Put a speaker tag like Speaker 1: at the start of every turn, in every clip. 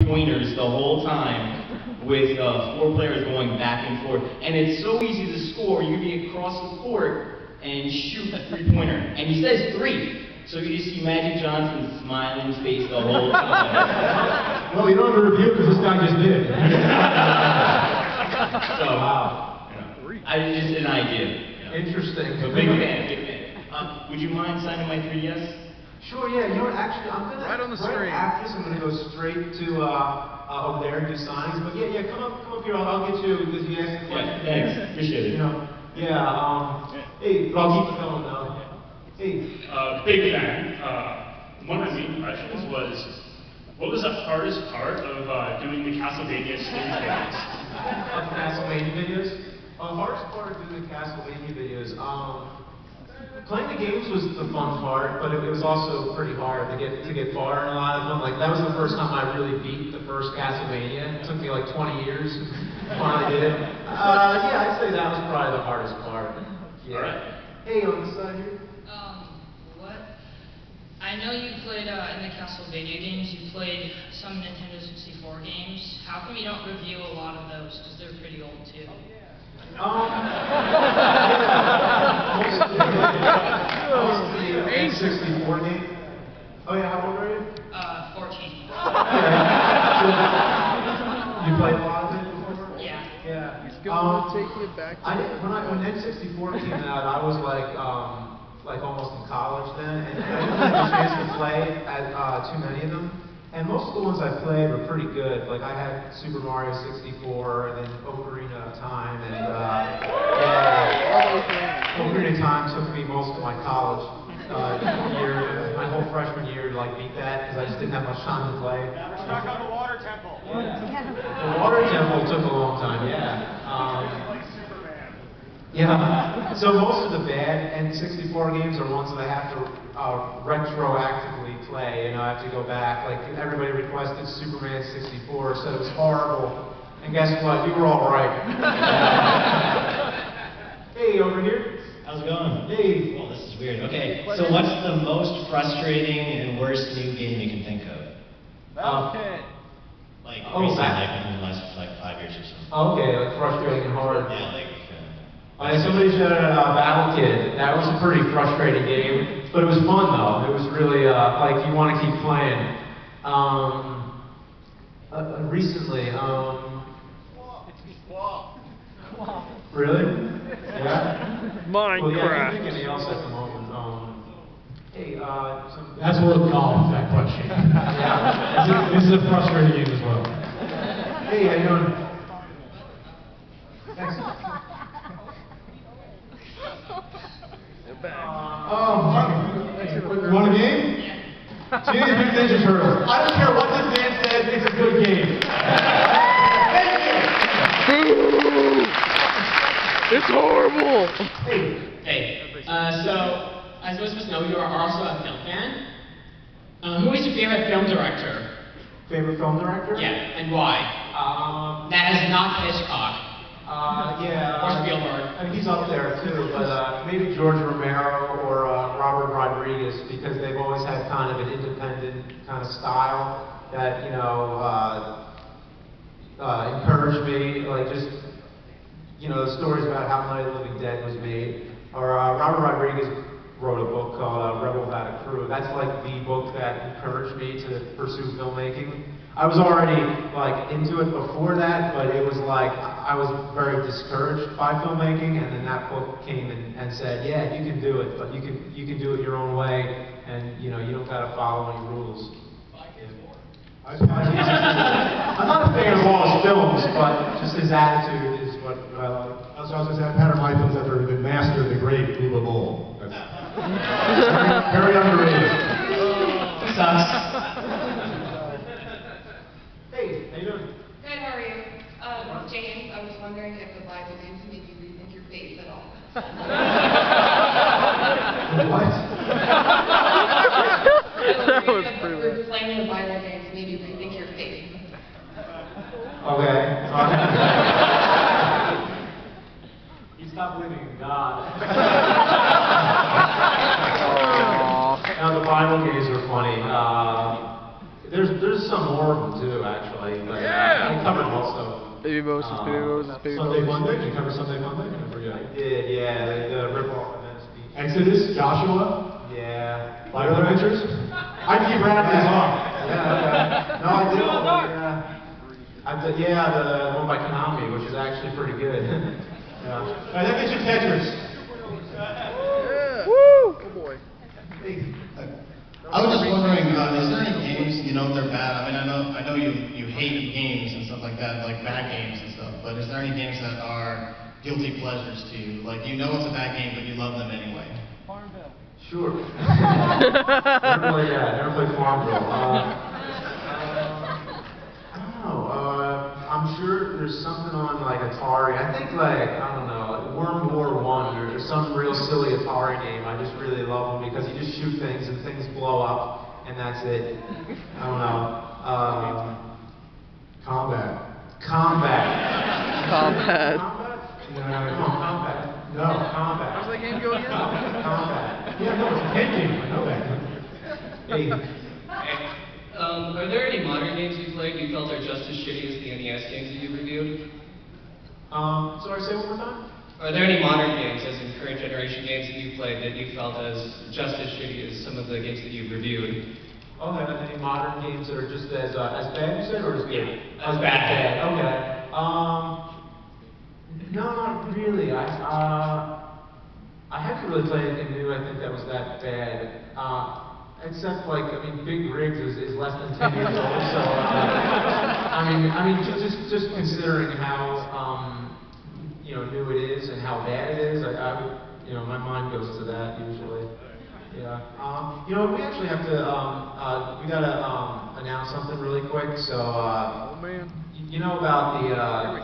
Speaker 1: three-pointers the whole time with 4 players going back and forth. And it's so easy to score. You can be across the court and shoot a three-pointer. And he says 3. So you just see Magic Johnson's smiling face the whole time.
Speaker 2: Well, you don't have to review because this guy just did.
Speaker 1: So, wow. It's just an idea.
Speaker 2: Interesting.
Speaker 1: So big fan, big fan. Would you mind signing my 3DS?
Speaker 3: Sure, yeah. You know what? Actually, I'm gonna
Speaker 4: right on the screen.
Speaker 3: After this, I'm gonna go straight to over there and do signings. But yeah, come up here. I'll get you because you asked the question.
Speaker 1: Yeah, thanks. Appreciate it.
Speaker 3: You know, yeah. Hey, I'll keep it going though. Hey.
Speaker 5: Big fan. One of my main questions was, what was the hardest part of doing the Castlevania stage videos?
Speaker 3: Of the Castlevania videos? The hardest part of doing the Castlevania videos, playing the games was the fun part, but it was also pretty hard to get far in a lot of them. Like, that was the first time I really beat the first Castlevania. It took me like 20 years to finally get it. Yeah, I'd say that was probably the hardest part. Yeah.
Speaker 5: All right.
Speaker 3: Hey, on this side here.
Speaker 6: I know you played in the Castlevania games, you played some Nintendo 64 games. How come you don't review a lot of those? Because they're pretty old too.
Speaker 3: Most of the N64 game. Oh yeah, how old are you?
Speaker 6: 14.
Speaker 3: You played a lot of it before?
Speaker 6: Yeah.
Speaker 3: Yeah.
Speaker 4: He's going to take you back to
Speaker 3: when N64 came out, I was like almost in college then, and I didn't have a chance to play too many of them. And most of the ones I played were pretty good. Like I had Super Mario 64, and then Ocarina of Time, and Ocarina of Time took me most of my college year, my whole freshman year to like beat that because I just didn't have much time to play.
Speaker 5: Knock on the Water Temple.
Speaker 3: The Water Temple took a long time, yeah. Yeah, so most of the bad N64 games are ones that I have to retroactively play. You know, I have to go back. Like everybody requested Superman 64, said it was horrible, and guess what? You were all right. Hey, over here.
Speaker 7: How's it going?
Speaker 3: Hey.
Speaker 7: Well, this is weird. Okay, so what's the most frustrating and worst new game you can think of? Like recently, like in the last like 5 years or something.
Speaker 3: Okay, like frustrating and hard.
Speaker 7: Yeah, like.
Speaker 3: Somebody said Battle Kid. That was a pretty frustrating game, but it was fun though. It was really like you want to keep playing. Recently, really? Yeah.
Speaker 4: Minecraft.
Speaker 3: Well, yeah, I can't think of anything else at the moment. Hey,
Speaker 2: That's worth golf, that question.
Speaker 3: Yeah.
Speaker 2: This is a frustrating game as well.
Speaker 3: Hey, how you doing? Thanks.
Speaker 2: You want a game? Teenage Mutant Ninja Turtles. I don't care what this man says, it's a good game. Thank you!
Speaker 4: It's horrible!
Speaker 8: Hey, so, as most of us know, you are also a film fan. Who is your favorite film director?
Speaker 3: Favorite film director?
Speaker 8: Yeah, and why? That is not Hitchcock.
Speaker 3: Yeah.
Speaker 8: Or Spielberg.
Speaker 3: I mean, he's up there too, but maybe George Romero or Robert Rodriguez, because they've always had kind of an independent kind of style that, you know, encouraged me. Like just, you know, the stories about how Night of the Living Dead was made. Or Robert Rodriguez wrote a book called Rebel Without a Crew. That's like the book that encouraged me to pursue filmmaking. I was already like into it before that, but it was like I was very discouraged by filmmaking, and then that book came and said, yeah, you can do it, but you can do it your own way, and you know you don't got to follow any rules. I'm not a fan of all his films, but just his attitude is what I like.
Speaker 2: I was going to say, I've had my films that have been mastered the great Uwe Boll. Very underrated.
Speaker 8: Sucks.
Speaker 3: Hey, how you doing?
Speaker 9: Good, how are you? James, I was wondering if the Bible games made you rethink your faith at all.
Speaker 3: What?
Speaker 4: That was pretty bad.
Speaker 9: Playing the Bible games made you rethink your faith.
Speaker 3: Okay. You stop believing in God. Now the Bible games are funny. There's some more of them too, actually.
Speaker 4: Baby Moses, Baby Moses, Baby
Speaker 2: Sunday
Speaker 4: Moses.
Speaker 2: Monday? Did you cover Sunday Monday? I forget.
Speaker 3: I did, yeah, the rip-off of Venice Beach.
Speaker 2: Exodus, Joshua,
Speaker 3: Yeah.
Speaker 2: Fire Adventures. I keep rattling these off.
Speaker 3: Yeah, okay. No, I do. Yeah, the one by Konami, which is actually pretty good. Yeah.
Speaker 2: All right, that gets you Tetris.
Speaker 4: Yeah. Woo! Oh boy.
Speaker 10: I was just wondering, is there any games, you know, they're bad? I mean, I know you hate games and stuff like that, like bad games and stuff, but is there any games that are guilty pleasures to you? Like, you know it's a bad game, but you love them anyway?
Speaker 3: Sure. Never played Farmville. I don't know. I'm sure there's something on like Atari. I think like, I don't know, like World War I or some real silly Atari game. I just really love them because you just shoot things and things blow up and that's it. I don't know.
Speaker 2: Combat.
Speaker 3: Combat.
Speaker 4: Combat.
Speaker 3: No, Combat. No, Combat.
Speaker 4: How's that game go again?
Speaker 3: Combat.
Speaker 2: Yeah, no, it's a head game. I know that.
Speaker 3: Hey.
Speaker 11: Are there any modern games you played you felt are just as shitty as the NES games that you reviewed?
Speaker 3: Sorry, say one more time?
Speaker 11: Are there any modern games, as in current generation games that you played, that you felt as just as shitty as some of the games that you've reviewed?
Speaker 3: Oh, there are any modern games that are just as bad, you said, or as good?
Speaker 11: Yeah, as bad.
Speaker 3: Okay. No, not really. I haven't really played anything new. I think that was that bad. Except like, I mean, Big Rigs is less than 10 years old, so I mean, just considering how you know, new it is and how bad it is, I would, you know, my mind goes to that usually. Yeah. You know, we actually have to we gotta announce something really quick. So
Speaker 4: Oh man.
Speaker 3: you know about the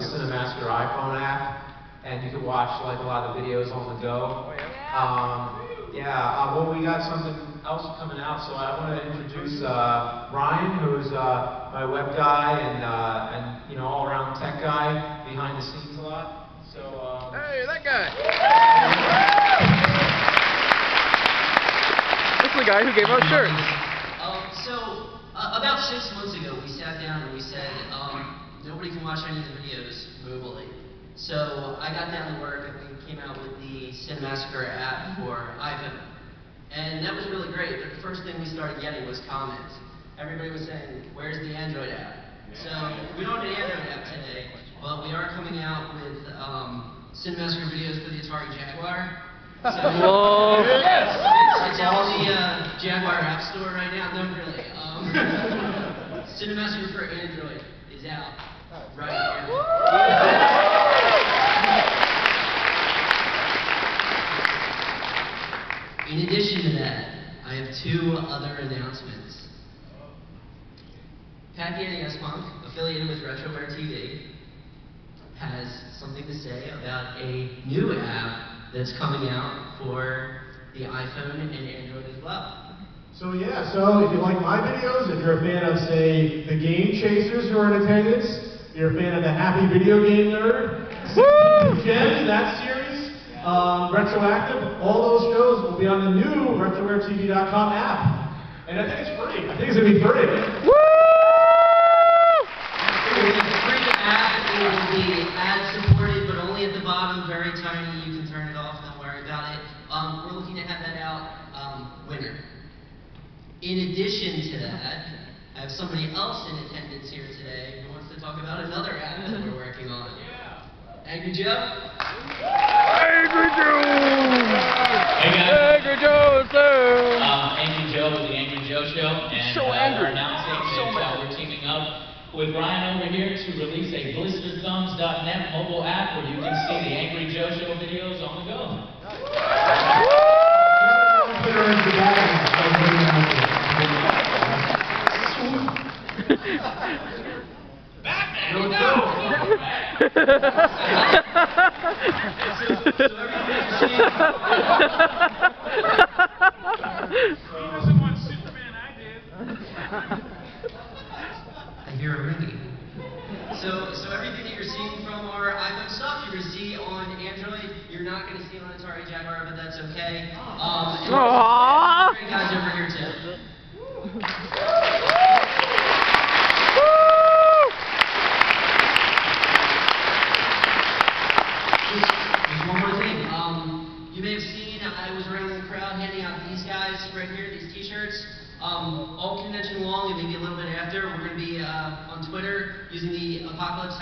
Speaker 3: Cinemassacre iPhone app, and you can watch like a lot of videos on the go.
Speaker 4: Oh yeah.
Speaker 3: Well, we got something else coming out, so I want to introduce Ryan, who's my web guy and you know, all-around tech guy behind the scenes a lot. So
Speaker 4: Hey, that guy. That's the guy who gave out shirts.
Speaker 12: About 6 months ago, we sat down and we said, nobody can watch any of the videos mobilely. So I got down to work and we came out with the Cinemassacre app for iPhone. And that was really great. The first thing we started getting was comments. Everybody was saying, where's the Android app? So we don't have an Android app today, but we are coming out with Cinemassacre videos for the Atari Jaguar. So
Speaker 4: Whoa.
Speaker 12: it's on the Jaguar App Store right now. No, really. Cinemassacre for Android is out right now. In addition to that, I have 2 other announcements. Pat the NES Punk, affiliated with RetroWare TV, has something to say about a new app that's coming out for the iPhone and Android as well.
Speaker 2: So yeah, so if you like my videos, if you're a fan of, say, the Game Chasers who are in attendance, if you're a fan of the Happy Video Game Nerd, Gems, that series, Retroactive, all those shows will be on the new RetroWareTV.com app. And I think it's free. I think it's going to be free.
Speaker 12: Woo! It will be a free app. It will be ad-supported, but only at the bottom, very tiny. You can turn it off, don't worry about it. We're looking to have that out winter. In addition to that, I have somebody else in attendance here today who wants to talk about another app that we're working on. Angry Joe?
Speaker 4: Angry Joe!
Speaker 1: Hey guys.
Speaker 4: Angry Joe, sir!
Speaker 1: Angry Joe with the Angry Joe Show, and
Speaker 4: So angry.
Speaker 1: we're announcing that we're teaming up with Ryan over here to release a blisterthumbs.net mobile app where you can see the Angry Joe Show videos on the go.
Speaker 12: I hear a ringing. So everything that you're seeing from our iPhone stuff, you're going to see on Android. You're not going to see on Atari Jaguar, but that's okay. And
Speaker 4: Aww.
Speaker 12: great guys over here too.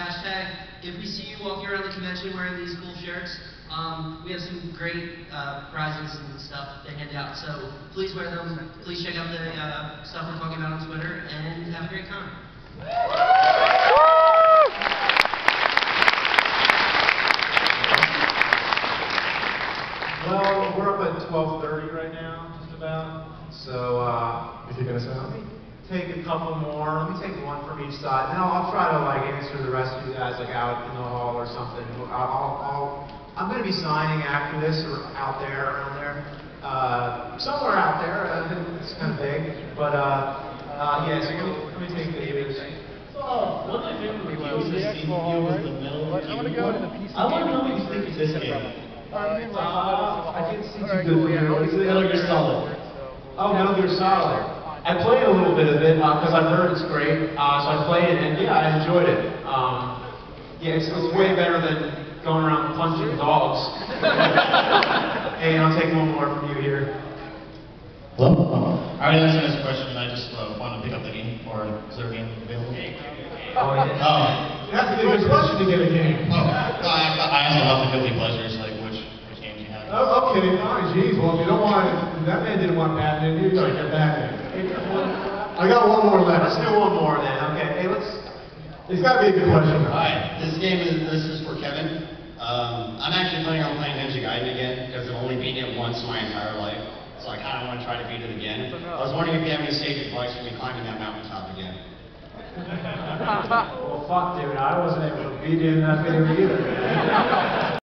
Speaker 12: hashtag. If we see you walking around the convention wearing these cool shirts, we have some great prizes and stuff to hand out. So please wear them. Please check out the stuff we're talking about on Twitter, and have a great con.
Speaker 3: Well, we're up at 12:30 right now, just about. So,
Speaker 2: If you're gonna sound me.
Speaker 3: take a couple more. Let me take one from each side. Now I'll try to like answer the rest of you guys like out in the hall or something. I'm going to be signing after this or out there, around there, somewhere out there. It's kind of big, but yeah. So let me take the.
Speaker 7: One of my favorite reviews I've seen you was the middle of the keyboard. I want to know what you think of this game.
Speaker 3: I didn't see too good for you.
Speaker 7: Metal Gear Solid.
Speaker 3: Oh, Metal Gear Solid. I played a little bit of it because I've heard it's great. So I played it and yeah, I enjoyed it. Yeah, it's way better than going around punching dogs. Hey, I'll take one more from you here.
Speaker 10: Hello? I already answered this question. I just want to pick up the game, or is there a game available?
Speaker 3: Oh, yeah.
Speaker 10: Oh.
Speaker 2: That's a good question to get a game.
Speaker 10: Oh, I asked about the guilty pleasures, like which games you have.
Speaker 2: Oh, okay, fine, geez, well, if you don't want, that man didn't want Batman, you're gonna get Batman. I got one more left.
Speaker 3: Let's do one more then, okay. Hey,
Speaker 2: It's gotta be a good question.
Speaker 13: Alright, this is for Kevin. I'm actually planning on playing Ninja Gaiden again, because I've only beaten it once my entire life. So I kind of want to try to beat it again. I was wondering if you have any sage advice for me climbing that mountaintop again.
Speaker 3: well, fuck, dude, I wasn't able to beat you in that video either.